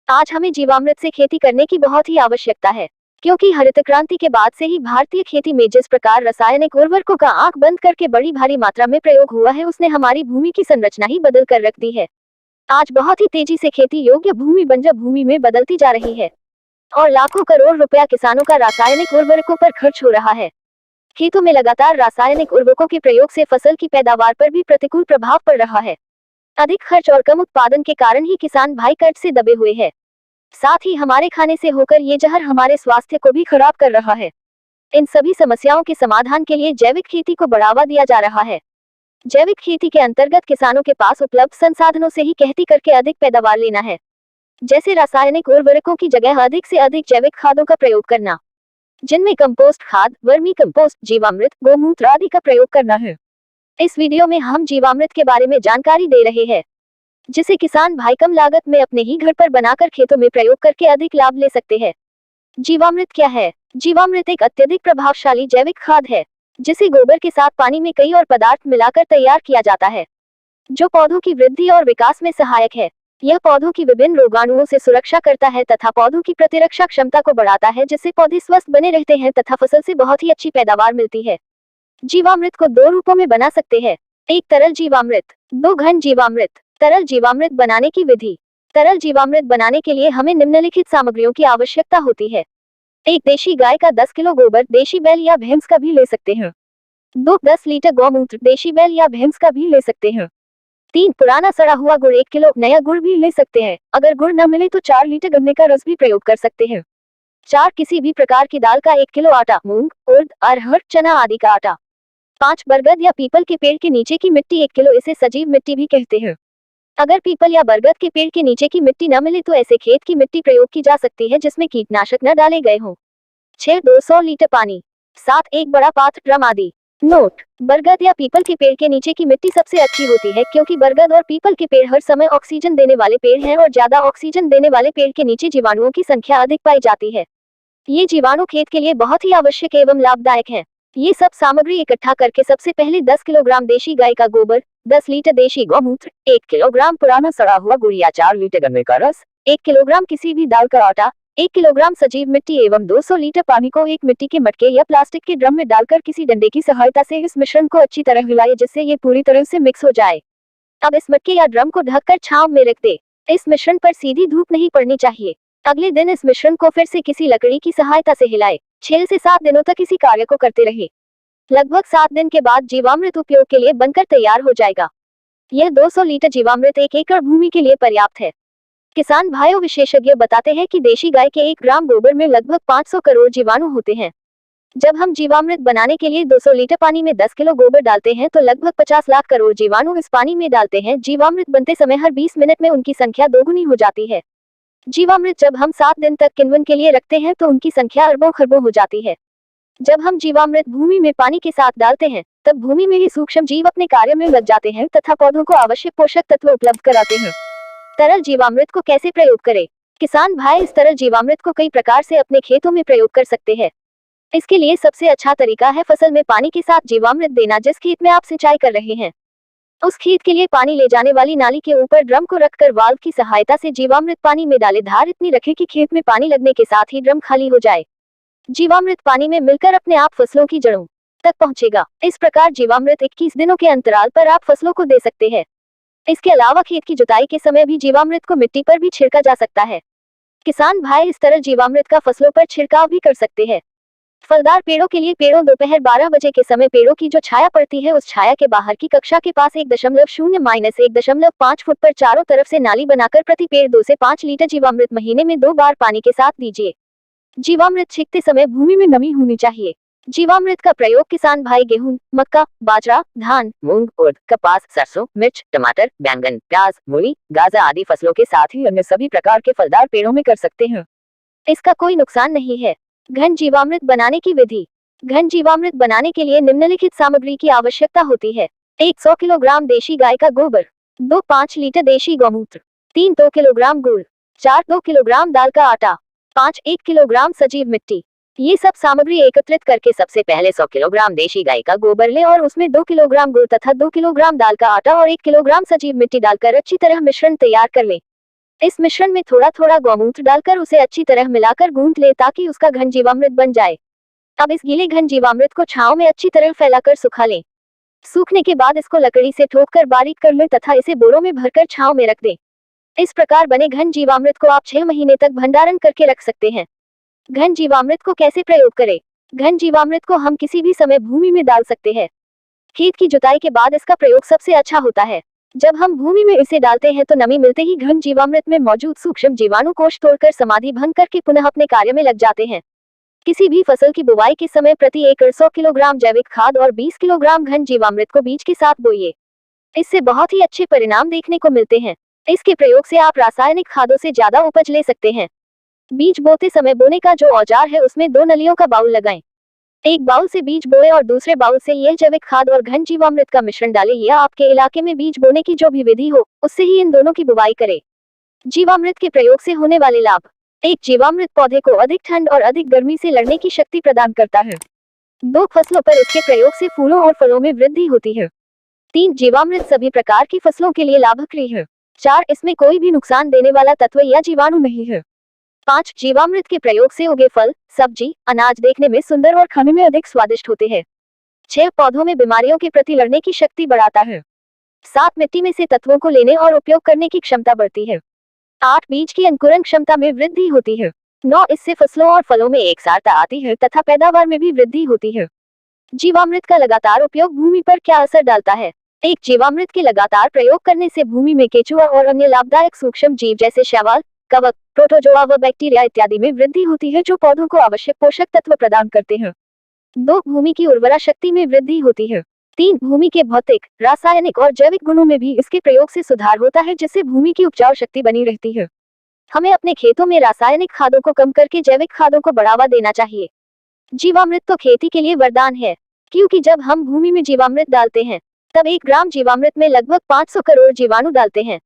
आज हमें जीवामृत से खेती करने की बहुत ही आवश्यकता है, क्योंकि हरित क्रांति के बाद से ही भारतीय खेती में जिस प्रकार रासायनिक उर्वरकों का आंख बंद करके बड़ी भारी मात्रा में प्रयोग हुआ है, उसने हमारी भूमि की संरचना ही बदल कर रख दी है। आज बहुत ही तेजी से खेती योग्य भूमि बंजर भूमि में बदलती जा रही है और लाखों करोड़ रुपया किसानों का रासायनिक उर्वरकों पर खर्च हो रहा है। खेतों में लगातार रासायनिक उर्वरकों के प्रयोग से फसल की पैदावार पर भी प्रतिकूल प्रभाव पड़ रहा है। अधिक खर्च और कम उत्पादन के कारण ही किसान भाई कर्ज से दबे हुए हैं। साथ ही हमारे खाने से होकर ये जहर हमारे स्वास्थ्य को भी खराब कर रहा है। इन सभी समस्याओं के समाधान के लिए जैविक खेती को बढ़ावा दिया जा रहा है। जैविक खेती के अंतर्गत किसानों के पास उपलब्ध संसाधनों से ही खेती करके अधिक पैदावार लेना है, जैसे रासायनिक उर्वरकों की जगह अधिक से अधिक जैविक खादों का प्रयोग करना, जिनमें कंपोस्ट खाद, वर्मी कंपोस्ट, जीवामृत, गोमूत्र आदि का प्रयोग करना है। इस वीडियो में हम जीवामृत के बारे में जानकारी दे रहे हैं, जिसे किसान भाई कम लागत में अपने ही घर पर बनाकर खेतों में प्रयोग करके अधिक लाभ ले सकते हैं। जीवामृत क्या है? जीवामृत एक अत्यधिक प्रभावशाली जैविक खाद है, जिसे गोबर के साथ पानी में कई और पदार्थ मिलाकर तैयार किया जाता है, जो पौधों की वृद्धि और विकास में सहायक है। यह पौधों की विभिन्न रोगाणुओं से सुरक्षा करता है तथा पौधों की प्रतिरक्षा क्षमता को बढ़ाता है, जिससे पौधे स्वस्थ बने रहते हैं तथा फसल से बहुत ही अच्छी पैदावार मिलती है। जीवामृत को दो रूपों में बना सकते हैं। एक तरल जीवामृत, दो घन जीवामृत। तरल जीवामृत बनाने की विधि। तरल जीवामृत बनाने के लिए हमें निम्नलिखित सामग्रियों की आवश्यकता होती है। एक देशी गाय का 10 किलो गोबर, देशी बैल या भैंस का भी ले सकते हैं। 10 लीटर गौमूत्र, देशी बैल या भैंस का भी ले सकते हैं। 3 पुराना सड़ा हुआ गुड़, 1 किलो, नया गुड़ भी ले सकते हैं। अगर गुड़ न मिले तो 4 लीटर गन्ने का रस भी प्रयोग कर सकते हैं। 4 किसी भी प्रकार की दाल का 1 किलो आटा, मूंग, उर्द, अरहर, चना आदि का आटा। 5 बरगद या पीपल के पेड़ के नीचे की मिट्टी 1 किलो, इसे सजीव मिट्टी भी कहते हैं। अगर पीपल या बरगद के पेड़ के नीचे की मिट्टी न मिले तो ऐसे खेत की मिट्टी प्रयोग की जा सकती है जिसमें कीटनाशक न डाले गए हों। 6 200 लीटर पानी। 7 एक बड़ा पात्र, ड्रम आदि। नोट: बरगद या पीपल के पेड़ के नीचे की मिट्टी सबसे अच्छी होती है, क्योंकि बरगद और पीपल के पेड़ हर समय ऑक्सीजन देने वाले पेड़ हैं और ज्यादा ऑक्सीजन देने वाले पेड़ के नीचे जीवाणुओं की संख्या अधिक पाई जाती है। ये जीवाणु खेत के लिए बहुत ही आवश्यक एवं लाभदायक है। ये सब सामग्री इकट्ठा करके सबसे पहले 10 किलोग्राम देशी गाय का गोबर, 10 लीटर देशी गौमूत्र, 1 किलोग्राम पुराना सड़ा हुआ गुड़ या 4 लीटर गन्ने का रस, 1 किलोग्राम किसी भी दाल का आटा, 1 किलोग्राम सजीव मिट्टी एवं 200 लीटर पानी को एक मिट्टी के मटके या प्लास्टिक के ड्रम में डालकर किसी डंडे की सहायता से इस मिश्रण को अच्छी तरह हिलाए, जिससे ये पूरी तरह से मिक्स हो जाए। अब इस मटके या ड्रम को ढककर छांव में रख दे। इस मिश्रण पर सीधी धूप नहीं पड़नी चाहिए। अगले दिन इस मिश्रण को फिर से किसी लकड़ी की सहायता से हिलाए। 6 से 7 दिनों तक इसी कार्य को करते रहे। लगभग 7 दिन के बाद जीवामृत उपयोग के लिए बनकर तैयार हो जाएगा। यह 200 लीटर जीवामृत 1 एकड़ भूमि के लिए पर्याप्त है। किसान भाइयों, विशेषज्ञ बताते हैं कि देशी गाय के 1 ग्राम गोबर में लगभग 500 करोड़ जीवाणु होते हैं। जब हम जीवामृत बनाने के लिए 200 लीटर पानी में 10 किलो गोबर डालते हैं तो लगभग 50 लाख करोड़ जीवाणु इस पानी में डालते हैं। जीवामृत बनते समय हर 20 मिनट में उनकी संख्या दोगुनी हो जाती है। जीवामृत जब हम 7 दिन तक किण्वन के लिए रखते हैं तो उनकी संख्या अरबों खरबों हो जाती है। जब हम जीवामृत भूमि में पानी के साथ डालते हैं तब भूमि में ही सूक्ष्म जीव अपने कार्य में लग जाते हैं तथा पौधों को आवश्यक पोषक तत्व उपलब्ध कराते हैं। तरल जीवामृत को कैसे प्रयोग करें? किसान भाई इस तरल जीवामृत को कई प्रकार से अपने खेतों में प्रयोग कर सकते हैं। इसके लिए सबसे अच्छा तरीका है फसल में पानी के साथ जीवामृत देना। जिस खेत में आप सिंचाई कर रहे हैं उस खेत के लिए पानी ले जाने वाली नाली के ऊपर ड्रम को रखकर वाल्व की सहायता से जीवामृत पानी में डाले। धार इतनी रखें कि खेत में पानी लगने के साथ ही ड्रम खाली हो जाए। जीवामृत पानी में मिलकर अपने आप फसलों की जड़ों तक पहुंचेगा। इस प्रकार जीवामृत 21 दिनों के अंतराल पर आप फसलों को दे सकते हैं। इसके अलावा खेत की जुताई के समय भी जीवामृत को मिट्टी पर भी छिड़का जा सकता है। किसान भाई इस तरह जीवामृत का फसलों पर छिड़काव भी कर सकते हैं। फलदार पेड़ों के लिए पेड़ों दोपहर 12 बजे के समय पेड़ों की जो छाया पड़ती है उस छाया के बाहर की कक्षा के पास 1.0-1.5 फुट पर चारों तरफ से नाली बनाकर प्रति पेड़ 2 से 5 लीटर जीवामृत महीने में 2 बार पानी के साथ दीजिए। जीवामृत छिड़कते समय भूमि में नमी होनी चाहिए। जीवामृत का प्रयोग किसान भाई गेहूं, मक्का, बाजरा, धान, मूंग, उर्द, कपास, सरसों, मिर्च, टमाटर, बैंगन, प्याज, मूली, गाजर आदि फसलों के साथ ही अन्य सभी प्रकार के फलदार पेड़ों में कर सकते हैं। इसका कोई नुकसान नहीं है। घन जीवामृत बनाने की विधि। घन जीवामृत बनाने के लिए निम्नलिखित सामग्री की आवश्यकता होती है। 100 किलोग्राम देशी गाय का गोबर, 2 5 लीटर देशी गौमूत्र, 3 2 किलोग्राम गुड़, 4 2 किलोग्राम दाल का आटा, 5 1 किलोग्राम सजीव मिट्टी। ये सब सामग्री एकत्रित करके सबसे पहले 100 किलोग्राम देशी गाय का गोबर लें और उसमें 2 किलोग्राम गुड़ तथा 2 किलोग्राम दाल का आटा और 1 किलोग्राम सजीव मिट्टी डालकर अच्छी तरह मिश्रण तैयार कर लें। इस मिश्रण में थोड़ा थोड़ा गौमूत्र डालकर उसे अच्छी तरह मिलाकर गूंथ ले ताकि उसका घन जीवामृत बन जाए। अब इस गीले घन जीवामृत को छांव में अच्छी तरह फैलाकर सुखा लें। सूखने के बाद इसको लकड़ी से ठोककर बारीक कर लें तथा इसे बोरों में भरकर छांव में रख दें। इस प्रकार बने घन जीवामृत को आप 6 महीने तक भंडारण करके रख सकते हैं। घन जीवामृत को कैसे प्रयोग करें? घन जीवामृत को हम किसी भी समय भूमि में डाल सकते हैं। खेत की जुताई के बाद इसका प्रयोग सबसे अच्छा होता है। जब हम भूमि में इसे डालते हैं तो नमी मिलते ही घन जीवामृत में मौजूद सूक्ष्म जीवाणु कोष तोड़कर समाधि भंग करके पुनः अपने कार्य में लग जाते हैं। किसी भी फसल की बुवाई के समय प्रति एकड़ 100 किलोग्राम जैविक खाद और 20 किलोग्राम घन जीवामृत को बीज के साथ बोइए। इससे बहुत ही अच्छे परिणाम देखने को मिलते हैं। इसके प्रयोग से आप रासायनिक खादों से ज्यादा उपज ले सकते हैं। बीज बोते समय बोने का जो औजार है उसमें 2 नलियों का बाउल लगाएं। एक बाउल से बीज बोए और दूसरे बाउल से यह जैविक खाद और घन जीवामृत का मिश्रण डालें या आपके इलाके में बीज बोने की जो भी विधि हो उससे ही इन दोनों की बुवाई करें। जीवामृत के प्रयोग से होने वाले लाभ। एक, जीवामृत पौधे को अधिक ठंड और अधिक गर्मी से लड़ने की शक्ति प्रदान करता है। 2, फसलों पर इसके प्रयोग से फूलों और फलों में वृद्धि होती है। 3, जीवामृत सभी प्रकार की फसलों के लिए लाभकारी है। 4, इसमें कोई भी नुकसान देने वाला तत्व या जीवाणु नहीं है। 5, जीवामृत के प्रयोग से उगे फल, सब्जी, अनाज देखने में सुंदर और खाने में अधिक स्वादिष्ट होते हैं। 6, पौधों में बीमारियों के प्रति लड़ने की शक्ति बढ़ाता है। 7, मिट्टी में से तत्वों को लेने और उपयोग करने की क्षमता बढ़ती है। 8, बीज की अंकुरण क्षमता में वृद्धि होती है। 9, इससे फसलों और फलों में एकसारता आती है तथा पैदावार में भी वृद्धि होती है। जीवामृत का लगातार उपयोग भूमि पर क्या असर डालता है? एक, जीवामृत के लगातार प्रयोग करने से भूमि में केंचुआ और अन्य लाभदायक सूक्ष्म जीव जैसे शैवाल, कवक, प्रोटोजोआ व बैक्टीरिया इत्यादि में वृद्धि होती है जो पौधों को आवश्यक पोषक तत्व प्रदान करते हैं। 2, भूमि की उर्वरा शक्ति में वृद्धि होती है। 3, भूमि के भौतिक, रासायनिक और जैविक गुणों में भी इसके प्रयोग से सुधार होता है जिससे भूमि की उपजाऊ शक्ति बनी रहती है। हमें अपने खेतों में रासायनिक खादों को कम करके जैविक खादों को बढ़ावा देना चाहिए। जीवामृत तो खेती के लिए वरदान है, क्योंकि जब हम भूमि में जीवामृत डालते हैं तब 1 ग्राम जीवामृत में लगभग 500 करोड़ जीवाणु डालते हैं।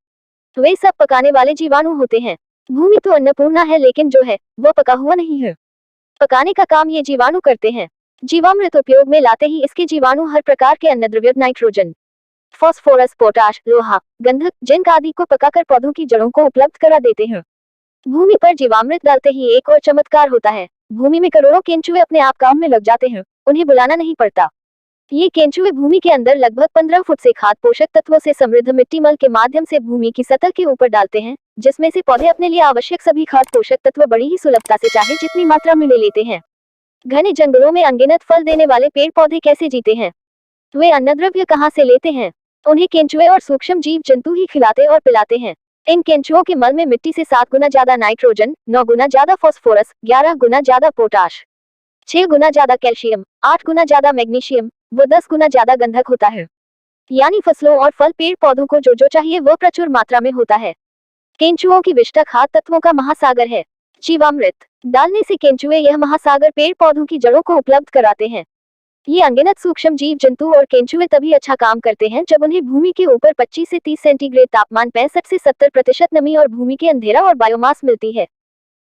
वे सब पकाने वाले जीवाणु होते हैं। भूमि तो अन्नपूर्णा है लेकिन जो है वो पका हुआ नहीं है। पकाने का काम ये जीवाणु करते हैं। जीवामृत उपयोग में लाते ही इसके जीवाणु हर प्रकार के अन्नद्रव्य नाइट्रोजन, फास्फोरस, पोटाश, लोहा, गंधक, जिंक आदि को पकाकर पौधों की जड़ों को उपलब्ध करा देते हैं। भूमि पर जीवामृत डालते ही एक और चमत्कार होता है। भूमि में करोड़ों केंचुए अपने आप काम में लग जाते हैं, उन्हें बुलाना नहीं पड़ता। ये केंचुए भूमि के अंदर लगभग 15 फुट से खाद पोषक तत्वों से समृद्ध मिट्टी मल के माध्यम से भूमि की सतह के ऊपर डालते हैं, जिसमें से पौधे अपने लिए आवश्यक सभी खाद पोषक तत्व बड़ी ही सुलभता से चाहे जितनी मात्रा में ले लेते हैं। घने जंगलों में अनगिनत फल देने वाले पेड़ पौधे कैसे जीते हैं? वे अन्नद्रव्य कहाँ से लेते हैं? उन्हें केंचुए और सूक्ष्म जीव जंतु ही खिलाते और पिलाते हैं। इन केंचुओं के मल में मिट्टी से 7 गुना ज्यादा नाइट्रोजन, 9 गुना ज्यादा फास्फोरस, 11 गुना ज्यादा पोटाश, 6 गुना ज्यादा कैल्शियम, 8 गुना ज्यादा मैग्नीशियम व 10 गुना ज्यादा गंधक होता है। यानी फसलों और फल पेड़ पौधों को जो जो चाहिए वो प्रचुर मात्रा में होता है। केंचुओं की विष्ठा खाद तत्वों का महासागर है। जीवामृत डालने से केंचुए यह महासागर पेड़ पौधों की जड़ों को उपलब्ध कराते हैं। ये अनगिनत सूक्ष्म जीव जंतु और केंचुए तभी अच्छा काम करते हैं जब उन्हें भूमि के ऊपर 25 से 30 सेंटीग्रेड तापमान, 65 से 70% नमी और भूमि के अंधेरा और बायोमास मिलती है।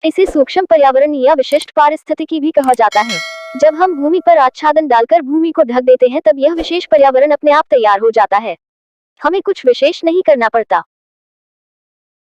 इसे सूक्ष्म पर्यावरण या विशिष्ट पारिस्थितिकी भी कहा जाता है। जब हम भूमि पर आच्छादन डालकर भूमि को ढक देते हैं तब यह विशेष पर्यावरण अपने आप तैयार हो जाता है। हमें कुछ विशेष नहीं करना पड़ता।